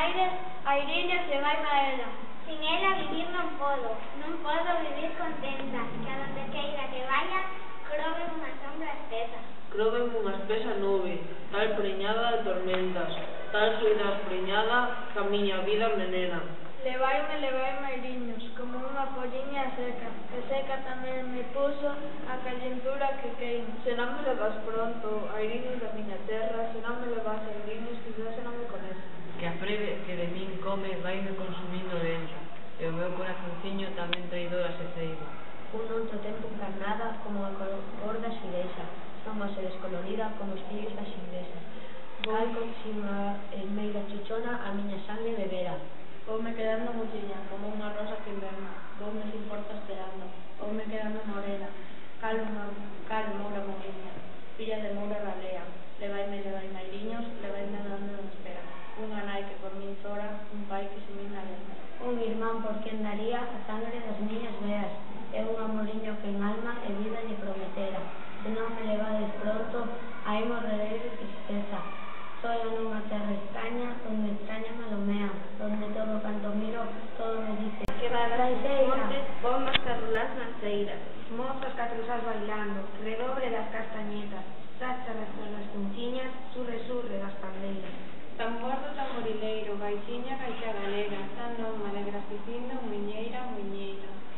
aires, airiños levaime a ela. Sin ela vivir non podo vivir contenta, que a donde queira que vaya, croben unha sombra espesa. Croben unha espesa nube, tal preñada de tormentas, tal soidade preñada que a miña vida envenena. Levaime airiños, como unha polliña seca, que seca tamén me puso a calentura que queima. Se non me levas pronto, airiños da miña terra, se non me levas airiños, quizás se non me comes. Que a freve que de min come vaime consumindo lenta, e o meu corazonciño tamén traidora se ceiba. Un outro tempo encarnada como a cor da xireixa, somos e descolorida como os fillos das iglesas. Calco sin a meira chuchona a miña sangre bebera. Voume quedando motiña, como unha rosa que inverna, voume sin porta esperando, voume quedando morena, cal moura moriña, filla de moura ralea, levaime airiños, levaime donde non espera, unha nai que por min chora, un pai que se min alenta. Un irmán por quen daría a sangre das miñas veas, e un amoriño que en alma e vida lle prometera. Se non me levades pronto, aí morrerei de tristeza. Soio nunha terra extraña, onde extraña malomea, onde todo canto miro, todo me dice que montes, bombas carrulás nas ceiras, mozos catrusás bailando, redobre das castañetas, chácharas das cunciñas, surre das pandeiras. Tambor do tamborileiro, gaixiña galega, tan noma alegras dicindo, muiñeira.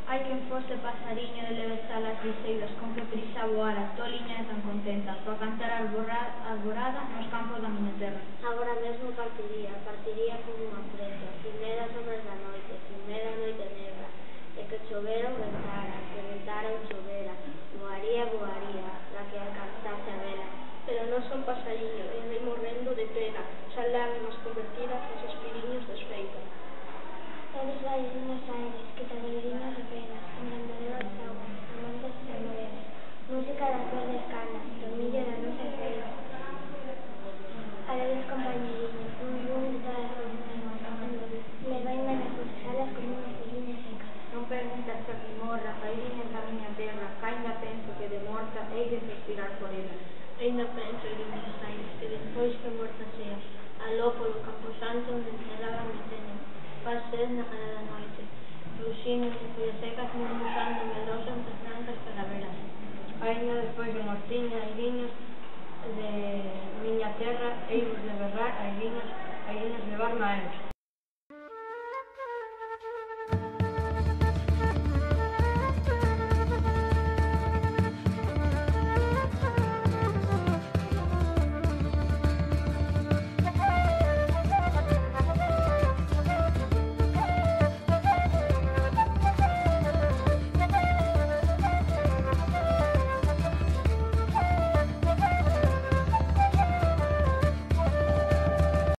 Ai quen fose pasariño de leves alas riseiras, con que prisa voara, toliña e tan contenta, pa cantar alborada nos campos da miña terra. Agora mesmo partiría como unha prenda, sin medo as sombras da noite, sin medo a noite negra, e que chovera ou ventara, que ventara ou chovera, voaría, da que alcanzase a vela. Pero non son pasariño, e andei morrendo de pena, xa lágrimas convertidas en suspiriños desfeitos. Eres bailarinas aires, que te alegrinas de penas, engrandadero das augas, amantes de morenas, música das verdes canas, tomillo da nosa feira. Alegres compañeriños, un de todas as manos, levaime nas vosas alas como unha polliña seca. Non permitas que aquí morra, airiñas da miña terra, que ainda penso que de morta hei de suspirar por ela. Ainda penso, airiñas aires, que despois que morta sea, aló polo camposanto onde enterraba me teñen. Faz sed na cara da noite, ruxindo de follas secas murmuxando medroso entre francas calaveras. Ainda despois de mortiña, airiños de miña terra, hei de berrar, airiños levarme a eles.